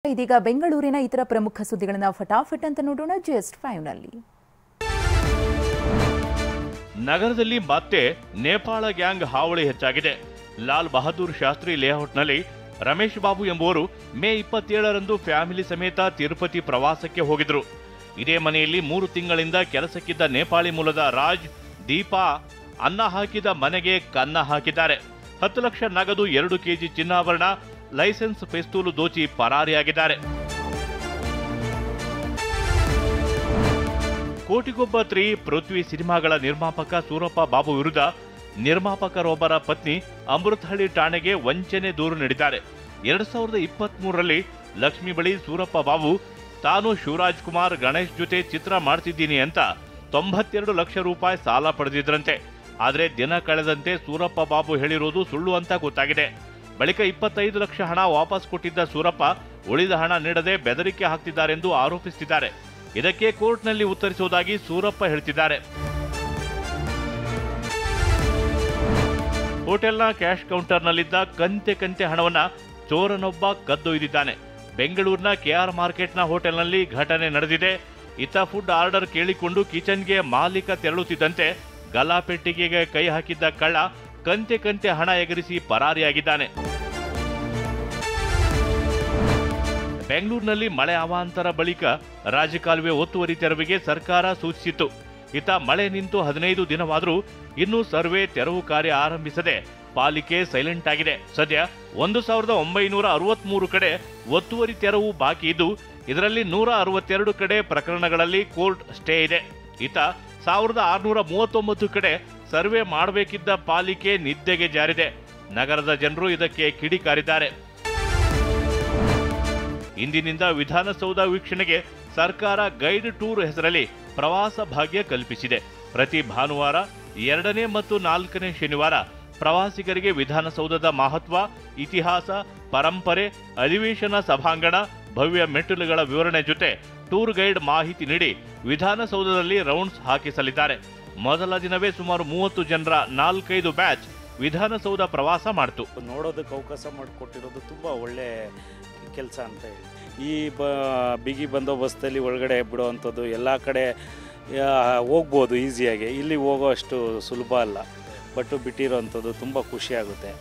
ಇದೀಗ ಬೆಂಗಳೂರಿನ ಇತರ ಪ್ರಮುಖ ಸುದ್ದಿಗಳನ್ನು ಫಟಾಫಟ್ ಅಂತ ನೋಡೋಣ ಜಸ್ಟ್ 5 ನಲ್ಲಿ. ನಗರದಲ್ಲಿ ಮತ್ತೆ ನೇಪಾಳ ಗ್ಯಾಂಗ್ ಹಾವಳಿ ಹೆಚ್ಚಾಗಿದೆ. ಲಾಲ್ ಬಹದ್ದೂರ್ ಶಾಸ್ತ್ರಿ ಲೇಔಟ್ನಲ್ಲಿ ರಮೇಶ್ ಬಾಬು ಎಂಬುವರು ಮೇ 27ರಂದು ಫ್ಯಾಮಿಲಿ ಸಮೇತ ತಿರುಪತಿ ಪ್ರವಾಸಕ್ಕೆ ಹೋಗಿದ್ರು. ಇದೇ ಮನೆಯಲ್ಲಿ 3 ತಿಂಗಳಿಂದ ಕೆಲಸಕ್ಕಿದ್ದ ನೇಪಾಳಿ ಮೂಲದ ರಾಜ್, ದೀಪಾ ಅನ್ನ ಹಾಕಿದ ಮನೆಗೆ ಕನ್ನ ಹಾಕಿದ್ದಾರೆ. 10 ಲಕ್ಷ ನಗದು, 2 ಕೆಜಿ ಚಿನ್ನಾಭರಣ, ಲೈಸೆನ್ಸ್ ಪಿಸ್ತೂಲು ದೋಚಿ ಪರಾರಿಯಾಗಿದ್ದಾರೆ. ಕೋಟಿಗೊಬ್ಬ ತ್ರೀ ಪೃಥ್ವಿ ಸಿನಿಮಾಗಳ ನಿರ್ಮಾಪಕ ಸೂರಪ್ಪ ಬಾಬು ವಿರುದ್ಧ ನಿರ್ಮಾಪಕರೊಬ್ಬರ ಪತ್ನಿ ಅಮೃತಹಳ್ಳಿ ಠಾಣೆಗೆ ವಂಚನೆ ದೂರು ನೀಡಿದ್ದಾರೆ. 2023ರಲ್ಲಿ ಲಕ್ಷ್ಮಿ ಬಳಿ ಸೂರಪ್ಪ ಬಾಬು ತಾನು ಶಿವರಾಜ್ ಕುಮಾರ್, ಗಣೇಶ್ ಜೊತೆ ಚಿತ್ರ ಮಾಡ್ತಿದ್ದೀನಿ ಅಂತ 92 ಲಕ್ಷ ರೂಪಾಯಿ ಸಾಲ ಪಡೆದಿದ್ರಂತೆ. ಆದರೆ ದಿನ ಕಳೆದಂತೆ ಸೂರಪ್ಪ ಬಾಬು ಹೇಳಿರೋದು ಸುಳ್ಳು ಅಂತ ಗೊತ್ತಾಗಿದೆ. ಬಳಿಕ 25 ಲಕ್ಷ ಹಣ ವಾಪಸ್ ಕೊಟ್ಟಿದ್ದ ಸೂರಪ್ಪ ಉಳಿದ ಹಣ ನೀಡದೆ ಬೆದರಿಕೆ ಹಾಕ್ತಿದ್ದಾರೆಂದು ಆರೋಪಿಸುತ್ತಿದ್ದಾರೆ. ಇದಕ್ಕೆ ಕೋರ್ಟ್ನಲ್ಲಿ ಉತ್ತರಿಸುವುದಾಗಿ ಸೂರಪ್ಪ ಹೇಳ್ತಿದ್ದಾರೆ. ಹೋಟೆಲ್ನ ಕ್ಯಾಶ್ ಕೌಂಟರ್ನಲ್ಲಿದ್ದ ಕಂತೆ ಹಣವನ್ನ ಚೋರನೊಬ್ಬ ಕದ್ದೊಯ್ದಿದ್ದಾನೆ. ಬೆಂಗಳೂರಿನ ಕೆಆರ್ ಮಾರ್ಕೆಟ್ನ ಹೋಟೆಲ್ನಲ್ಲಿ ಘಟನೆ ನಡೆದಿದೆ. ಇತ್ತ ಫುಡ್ ಆರ್ಡರ್ ಕೇಳಿಕೊಂಡು ಕಿಚನ್ಗೆ ಮಾಲೀಕ ತೆರಳುತ್ತಿದ್ದಂತೆ ಗಲಾಪೆಟ್ಟಿಗೆಗೆ ಕೈ ಹಾಕಿದ್ದ ಕಳ್ಳ ಕಂತೆ ಹಣ ಎಗರಿಸಿ ಪರಾರಿಯಾಗಿದ್ದಾನೆ. ಬೆಂಗಳೂರಿನಲ್ಲಿ ಮಳೆ ಅವಾಂತರ ಬಳಿಕ ರಾಜಕಾಲುವೆ ಒತ್ತುವರಿ ತೆರವಿಗೆ ಸರ್ಕಾರ ಸೂಚಿಸಿತ್ತು. ಇತ್ತ ಮಳೆ ನಿಂತು 15 ದಿನವಾದರೂ ಇನ್ನೂ ಸರ್ವೆ ತೆರವು ಕಾರ್ಯ ಆರಂಭಿಸದೆ ಪಾಲಿಕೆ ಸೈಲೆಂಟ್ ಆಗಿದೆ. ಸದ್ಯ 1963 ಕಡೆ ಒತ್ತುವರಿ ತೆರವು ಬಾಕಿ ಇದ್ದು, ಇದರಲ್ಲಿ 162 ಕಡೆ ಪ್ರಕರಣಗಳಲ್ಲಿ ಕೋರ್ಟ್ ಸ್ಟೇ ಇದೆ. ಇತ್ತ 1639 ಕಡೆ ಸರ್ವೆ ಮಾಡಬೇಕಿದ್ದ ಪಾಲಿಕೆ ನಿದ್ದೆಗೆ ಜಾರಿದೆ. ನಗರದ ಜನರು ಇದಕ್ಕೆ ಕಿಡಿಕಾರಿದ್ದಾರೆ. ಇಂದಿನಿಂದ ವಿಧಾನಸೌಧ ವೀಕ್ಷಣೆಗೆ ಸರ್ಕಾರ ಗೈಡ್ ಟೂರ್ ಹೆಸರಲ್ಲಿ ಪ್ರವಾಸ ಭಾಗ್ಯ ಕಲ್ಪಿಸಿದೆ. ಪ್ರತಿ ಭಾನುವಾರ, 2ನೇ ಮತ್ತು 4ನೇ ಶನಿವಾರ ಪ್ರವಾಸಿಗರಿಗೆ ವಿಧಾನಸೌಧದ ಮಹತ್ವ, ಇತಿಹಾಸ, ಪರಂಪರೆ, ಅಧಿವೇಶನ ಸಭಾಂಗಣ, ಭವ್ಯ ಮೆಟ್ಟಿಲುಗಳ ವಿವರಣೆ ಜೊತೆ ಟೂರ್ ಗೈಡ್ ಮಾಹಿತಿ ನೀಡಿ ವಿಧಾನಸೌಧದಲ್ಲಿ ರೌಂಡ್ಸ್ ಹಾಕಿಸಲಿದ್ದಾರೆ. ಮೊದಲ ದಿನವೇ ಸುಮಾರು 30 ಜನರ 4-5 ಬ್ಯಾಚ್ ವಿಧಾನಸೌಧ ಪ್ರವಾಸ ಮಾಡಿತು. ನೋಡೋದಕ್ಕೆ ಅವಕಾಶ ಮಾಡಿಕೊಟ್ಟಿರೋದು ತುಂಬ ಒಳ್ಳೆ ಕೆಲಸ ಅಂತ ಹೇಳಿ. ಈ ಬಿಗಿ ಬಂದೋಬಸ್ತಲ್ಲಿ ಒಳಗಡೆ ಬಿಡುವಂಥದ್ದು, ಎಲ್ಲ ಕಡೆ ಹೋಗ್ಬೋದು ಈಸಿಯಾಗಿ. ಇಲ್ಲಿ ಹೋಗೋ ಅಷ್ಟು ಸುಲಭ ಅಲ್ಲ, ಬಟ್ ಬಿಟ್ಟಿರೋವಂಥದ್ದು ತುಂಬ ಖುಷಿಯಾಗುತ್ತೆ.